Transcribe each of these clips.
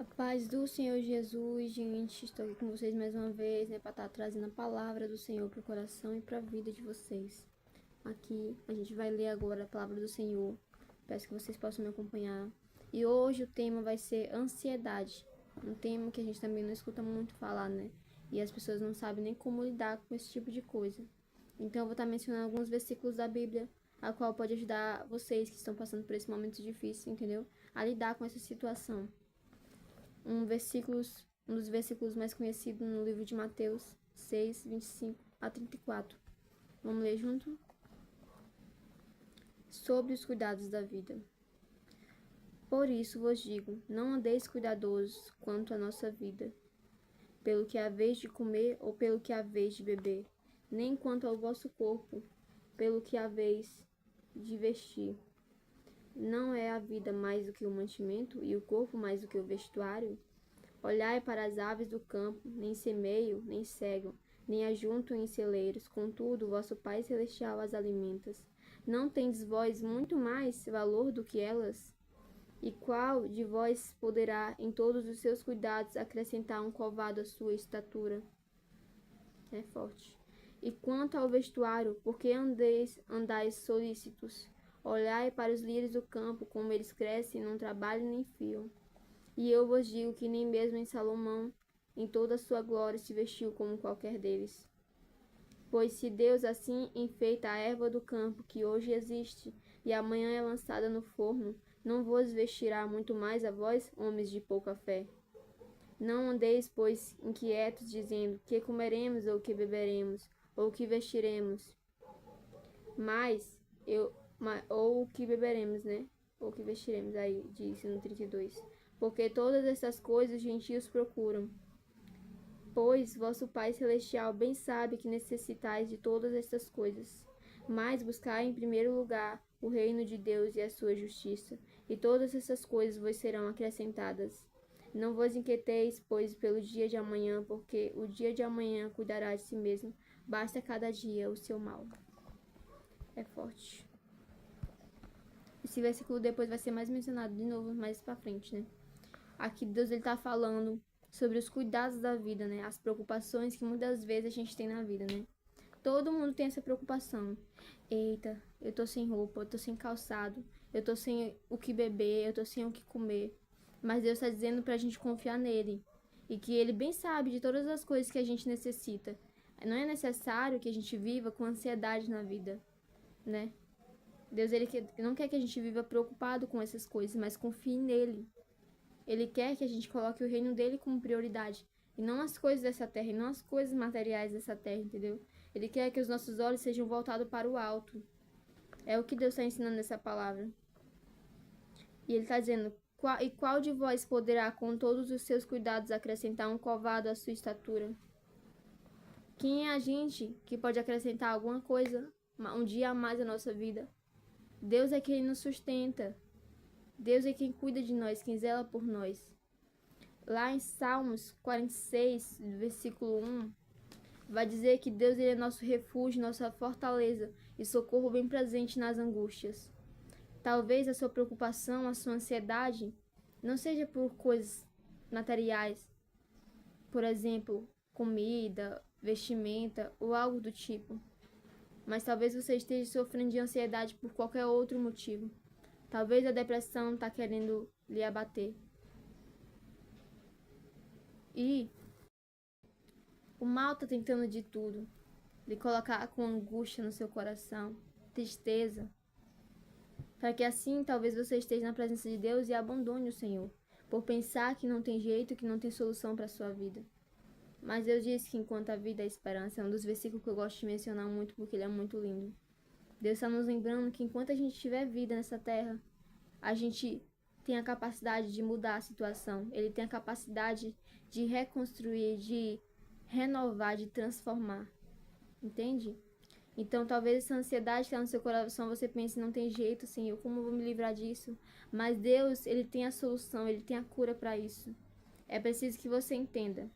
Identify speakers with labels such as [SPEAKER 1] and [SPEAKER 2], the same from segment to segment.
[SPEAKER 1] A paz do Senhor Jesus, gente. Estou aqui com vocês mais uma vez, né, para estar trazendo a palavra do Senhor para o coração e para a vida de vocês. Aqui a gente vai ler agora a palavra do Senhor. Peço que vocês possam me acompanhar. E hoje o tema vai ser ansiedade. Um tema que a gente também não escuta muito falar, né? E as pessoas não sabem nem como lidar com esse tipo de coisa. Então eu vou estar mencionando alguns versículos da Bíblia, a qual pode ajudar vocês que estão passando por esse momento difícil, entendeu? A lidar com essa situação. Um dos versículos mais conhecidos no livro de Mateus 6, 25 a 34. Vamos ler junto? Sobre os cuidados da vida. Por isso vos digo, não andeis cuidadosos quanto à nossa vida, pelo que haveis de comer ou pelo que haveis de beber, nem quanto ao vosso corpo, pelo que haveis de vestir. Não é a vida mais do que o mantimento, e o corpo mais do que o vestuário? Olhai para as aves do campo, nem semeiam, nem cegam, nem ajuntam em celeiros, contudo, vosso Pai Celestial as alimenta. Não tendes vós muito mais valor do que elas? E qual de vós poderá, em todos os seus cuidados, acrescentar um covado à sua estatura? É forte. E quanto ao vestuário, por que andais solícitos? Olhai para os lírios do campo, como eles crescem, não trabalham nem fiam. E eu vos digo que nem mesmo em Salomão, em toda a sua glória, se vestiu como qualquer deles. Pois se Deus assim enfeita a erva do campo, que hoje existe, e amanhã é lançada no forno, não vos vestirá muito mais a vós, homens de pouca fé? Não andeis, pois, inquietos, dizendo, que comeremos, ou que beberemos, ou que vestiremos. Ou o que beberemos, né? Ou que vestiremos, aí diz no 32. Porque todas essas coisas os gentios procuram. Pois vosso Pai Celestial bem sabe que necessitais de todas estas coisas. Mas buscai em primeiro lugar o reino de Deus e a sua justiça, e todas essas coisas vos serão acrescentadas. Não vos inquieteis, pois, pelo dia de amanhã, porque o dia de amanhã cuidará de si mesmo. Basta cada dia o seu mal. É forte. Esse versículo depois vai ser mais mencionado de novo mais pra frente, né? Aqui Deus ele tá falando sobre os cuidados da vida, né? As preocupações que muitas vezes a gente tem na vida, né? Todo mundo tem essa preocupação. Eita, eu tô sem roupa, eu tô sem calçado, eu tô sem o que beber, eu tô sem o que comer. Mas Deus tá dizendo pra gente confiar nele. E que ele bem sabe de todas as coisas que a gente necessita. Não é necessário que a gente viva com ansiedade na vida, né? Deus ele não quer que a gente viva preocupado com essas coisas, mas confie nele. Ele quer que a gente coloque o reino dele como prioridade. E não as coisas dessa terra, e não as coisas materiais dessa terra, entendeu? Ele quer que os nossos olhos sejam voltados para o alto. É o que Deus está ensinando nessa palavra. E ele está dizendo, qual de vós poderá, com todos os seus cuidados, acrescentar um covado à sua estatura? Quem é a gente que pode acrescentar alguma coisa, um dia a mais à nossa vida? Deus é quem nos sustenta. Deus é quem cuida de nós, quem zela por nós. Lá em Salmos 46, versículo 1, vai dizer que Deus ele é nosso refúgio, nossa fortaleza e socorro bem presente nas angústias. Talvez a sua preocupação, a sua ansiedade não seja por coisas materiais, por exemplo, comida, vestimenta ou algo do tipo. Mas talvez você esteja sofrendo de ansiedade por qualquer outro motivo. Talvez a depressão está querendo lhe abater. E o mal está tentando de tudo. Lhe colocar com angústia no seu coração, tristeza. Para que assim talvez você esteja na presença de Deus e abandone o Senhor. Por pensar que não tem jeito, que não tem solução para a sua vida. Mas Deus diz que enquanto a vida é a esperança. É um dos versículos que eu gosto de mencionar muito porque ele é muito lindo. Deus está nos lembrando que enquanto a gente tiver vida nessa terra, a gente tem a capacidade de mudar a situação. Ele tem a capacidade de reconstruir, de renovar, de transformar. Entende? Então, talvez essa ansiedade que está no seu coração, você pense, não tem jeito, Senhor, como eu vou me livrar disso? Mas Deus, ele tem a solução, ele tem a cura para isso. É preciso que você entenda.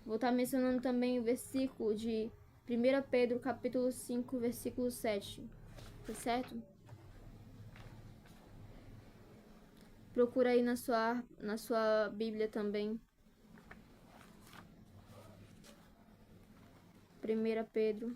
[SPEAKER 1] Vou estar mencionando também o versículo de 1 Pedro, capítulo 5, versículo 7. Tá certo? Procura aí na sua Bíblia também. 1 Pedro,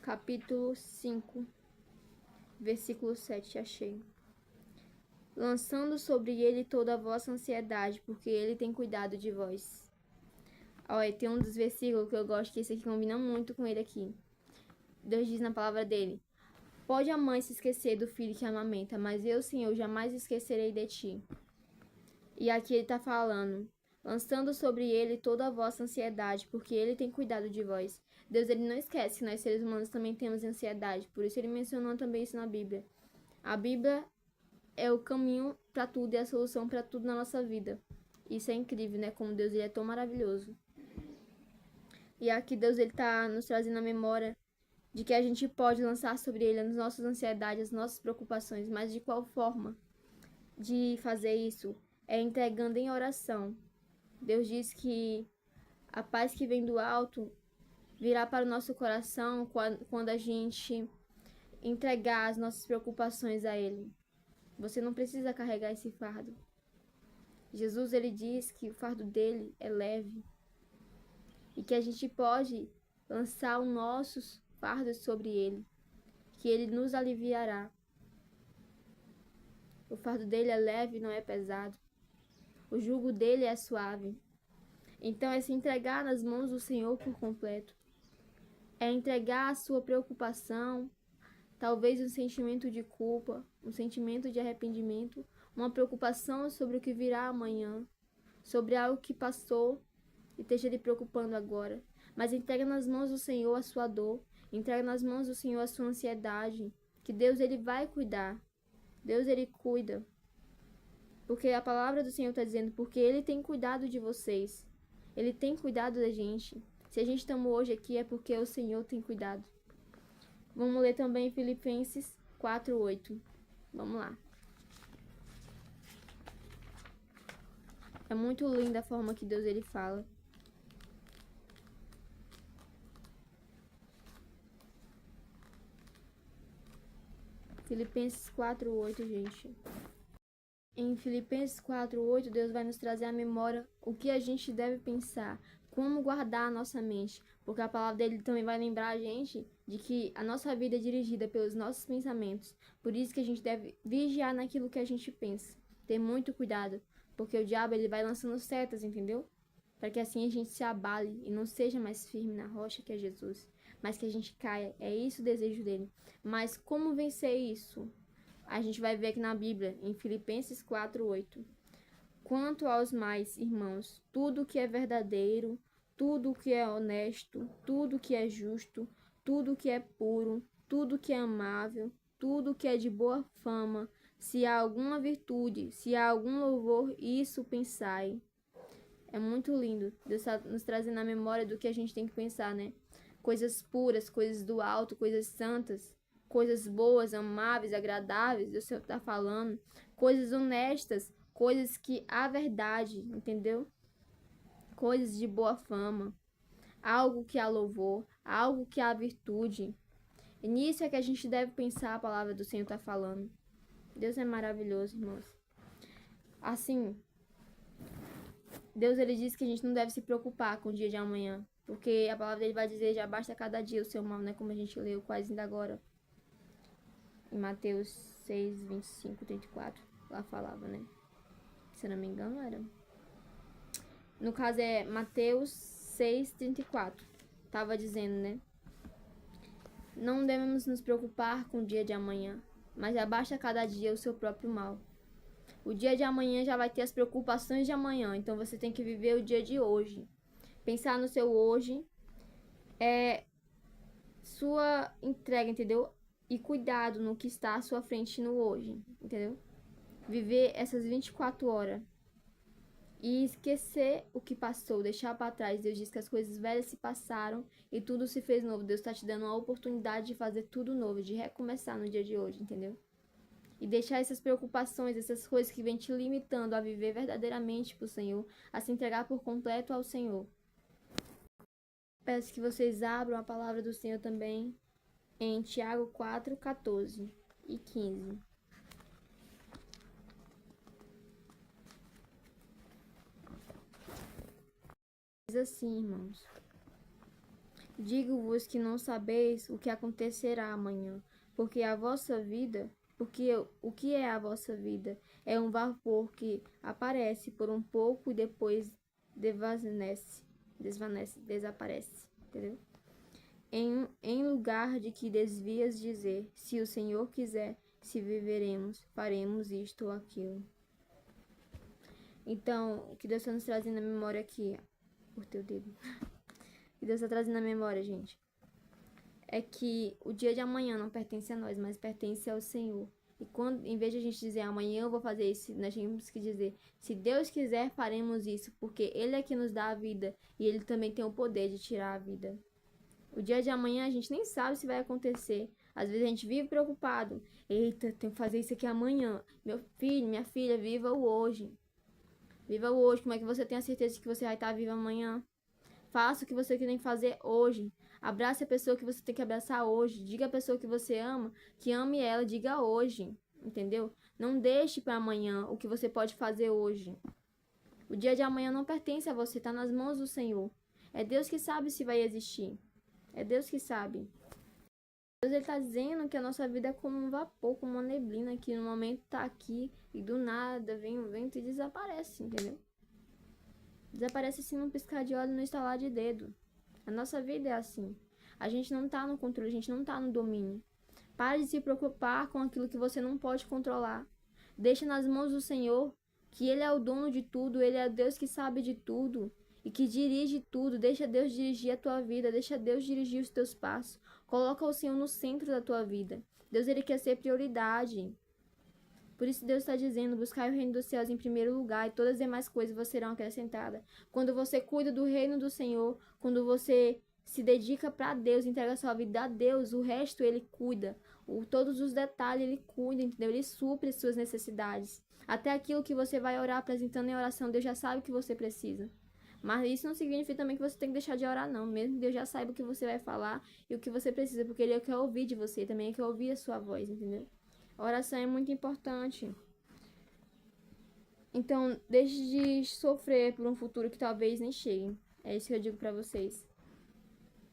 [SPEAKER 1] capítulo 5, versículo 7, achei. Lançando sobre ele toda a vossa ansiedade, porque ele tem cuidado de vós. Olha, tem um dos versículos que eu gosto, que esse aqui combina muito com ele aqui. Deus diz na palavra dele: pode a mãe se esquecer do filho que amamenta, mas eu, Senhor, jamais esquecerei de ti. E aqui ele está falando: lançando sobre ele toda a vossa ansiedade, porque ele tem cuidado de vós. Deus, ele não esquece que nós seres humanos também temos ansiedade, por isso ele mencionou também isso na Bíblia. A Bíblia é o caminho para tudo e a solução para tudo na nossa vida. Isso é incrível, né? Como Deus, ele é tão maravilhoso. E aqui Deus, ele está nos trazendo a memória de que a gente pode lançar sobre ele as nossas ansiedades, as nossas preocupações, mas de qual forma de fazer isso? É entregando em oração. Deus diz que a paz que vem do alto virá para o nosso coração quando a gente entregar as nossas preocupações a Ele. Você não precisa carregar esse fardo. Jesus, ele diz que o fardo dele é leve e que a gente pode lançar os nossos fardos sobre ele, que ele nos aliviará. O fardo dele é leve, não é pesado. O jugo dele é suave. Então é se entregar nas mãos do Senhor por completo. É entregar a sua preocupação, talvez um sentimento de culpa, um sentimento de arrependimento, uma preocupação sobre o que virá amanhã, sobre algo que passou e esteja lhe preocupando agora. Mas entrega nas mãos do Senhor a sua dor, entrega nas mãos do Senhor a sua ansiedade, que Deus, ele vai cuidar. Deus, ele cuida. Porque a palavra do Senhor está dizendo, porque ele tem cuidado de vocês. Ele tem cuidado da gente. Se a gente estamos hoje aqui é porque o Senhor tem cuidado. Vamos ler também Filipenses 4:8. Vamos lá. É muito linda a forma que Deus, ele fala. Filipenses 4:8, gente. Em Filipenses 4:8, Deus vai nos trazer à memória o que a gente deve pensar, como guardar a nossa mente, porque a palavra dele também vai lembrar a gente de que a nossa vida é dirigida pelos nossos pensamentos. Por isso que a gente deve vigiar naquilo que a gente pensa, ter muito cuidado, porque o diabo, ele vai lançando setas, entendeu? Para que assim a gente se abale e não seja mais firme na rocha que é Jesus, mas que a gente caia. É isso o desejo dele. Mas como vencer isso? A gente vai ver aqui na Bíblia, em Filipenses 4:8. Quanto aos mais, irmãos, tudo que é verdadeiro, tudo que é honesto, tudo que é justo, tudo que é puro, tudo que é amável, tudo que é de boa fama, se há alguma virtude, se há algum louvor, isso pensai. É muito lindo Deus está nos trazendo a memória do que a gente tem que pensar, né? Coisas puras, coisas do alto, coisas santas, coisas boas, amáveis, agradáveis, Deus está falando. Coisas honestas, coisas que há verdade, entendeu? Coisas de boa fama, algo que há louvor, algo que há virtude. E nisso é que a gente deve pensar, a palavra do Senhor está falando. Deus é maravilhoso, irmãos. Assim, Deus, ele diz que a gente não deve se preocupar com o dia de amanhã, porque a palavra dele vai dizer, já basta cada dia o seu mal, né? Como a gente leu quase ainda agora. Em Mateus 6, 25, 34, lá falava, né? Se eu não me engano, era. No caso é Mateus 6, 34. Tava dizendo, né? Não devemos nos preocupar com o dia de amanhã, mas já basta cada dia o seu próprio mal. O dia de amanhã já vai ter as preocupações de amanhã, então você tem que viver o dia de hoje. Pensar no seu hoje é sua entrega, entendeu? E cuidado no que está à sua frente no hoje, entendeu? Viver essas 24 horas e esquecer o que passou, deixar para trás. Deus diz que as coisas velhas se passaram e tudo se fez novo. Deus está te dando a oportunidade de fazer tudo novo, de recomeçar no dia de hoje, entendeu? E deixar essas preocupações, essas coisas que vêm te limitando a viver verdadeiramente para o Senhor, a se entregar por completo ao Senhor. Peço que vocês abram a palavra do Senhor também em Tiago 4:14. e 15. Diz assim, irmãos: digo-vos que não sabeis o que acontecerá amanhã, porque o que é a vossa vida? É um vapor que aparece por um pouco e depois desaparece, entendeu? Em lugar de que desvias dizer, se o Senhor quiser, se viveremos, faremos isto ou aquilo. Então, o que Deus está nos trazendo na memória aqui, por teu dedo. O que Deus está trazendo na memória, gente, é que o dia de amanhã não pertence a nós, mas pertence ao Senhor. E quando, em vez de a gente dizer amanhã eu vou fazer isso, nós temos que dizer, se Deus quiser, faremos isso, porque Ele é que nos dá a vida e Ele também tem o poder de tirar a vida. O dia de amanhã a gente nem sabe se vai acontecer. Às vezes a gente vive preocupado. Eita, tenho que fazer isso aqui amanhã. Meu filho, minha filha, viva o hoje. Viva o hoje. Como é que você tem a certeza de que você vai estar vivo amanhã? Faça o que você tem que fazer hoje. Abrace a pessoa que você tem que abraçar hoje. Diga a pessoa que você ama, que ame ela, diga hoje. Entendeu? Não deixe para amanhã o que você pode fazer hoje. O dia de amanhã não pertence a você, está nas mãos do Senhor. É Deus que sabe se vai existir. É Deus que sabe. Deus está dizendo que a nossa vida é como um vapor, como uma neblina, que no momento está aqui e do nada vem um vento e desaparece, entendeu? Desaparece assim num piscar de olho, no estalar de dedo. A nossa vida é assim. A gente não está no controle, a gente não está no domínio. Pare de se preocupar com aquilo que você não pode controlar. Deixa nas mãos do Senhor, que Ele é o dono de tudo, Ele é o Deus que sabe de tudo e que dirige tudo. Deixa Deus dirigir a tua vida, deixa Deus dirigir os teus passos. Coloca o Senhor no centro da tua vida. Deus, Ele quer ser prioridade. Por isso Deus está dizendo, buscai o reino dos céus em primeiro lugar e todas as demais coisas vos serão acrescentadas. Quando você cuida do reino do Senhor, quando você se dedica para Deus, entrega a sua vida a Deus, o resto Ele cuida. Todos os detalhes Ele cuida, entendeu? Ele supre as suas necessidades. Até aquilo que você vai orar apresentando em oração, Deus já sabe o que você precisa. Mas isso não significa também que você tem que deixar de orar, não. Mesmo Deus já saiba o que você vai falar e o que você precisa, porque Ele quer ouvir de você, também quer ouvir a sua voz, entendeu? A oração é muito importante. Então, deixe de sofrer por um futuro que talvez nem chegue. É isso que eu digo pra vocês.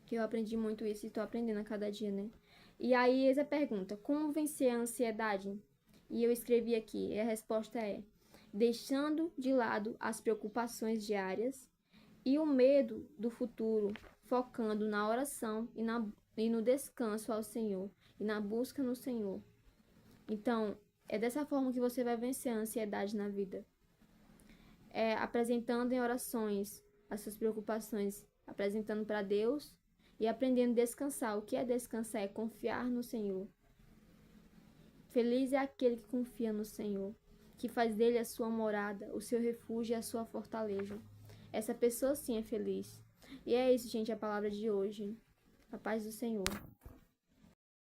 [SPEAKER 1] Que eu aprendi muito isso e tô aprendendo a cada dia, né? E aí, essa pergunta, como vencer a ansiedade? E eu escrevi aqui, e a resposta é: deixando de lado as preocupações diárias e o medo do futuro, focando na oração e no descanso ao Senhor, e na busca no Senhor. Então, é dessa forma que você vai vencer a ansiedade na vida. É apresentando em orações as suas preocupações, apresentando para Deus e aprendendo a descansar. O que é descansar? É confiar no Senhor. Feliz é aquele que confia no Senhor, que faz dele a sua morada, o seu refúgio e a sua fortaleza. Essa pessoa sim é feliz. E é isso, gente, a palavra de hoje. A paz do Senhor.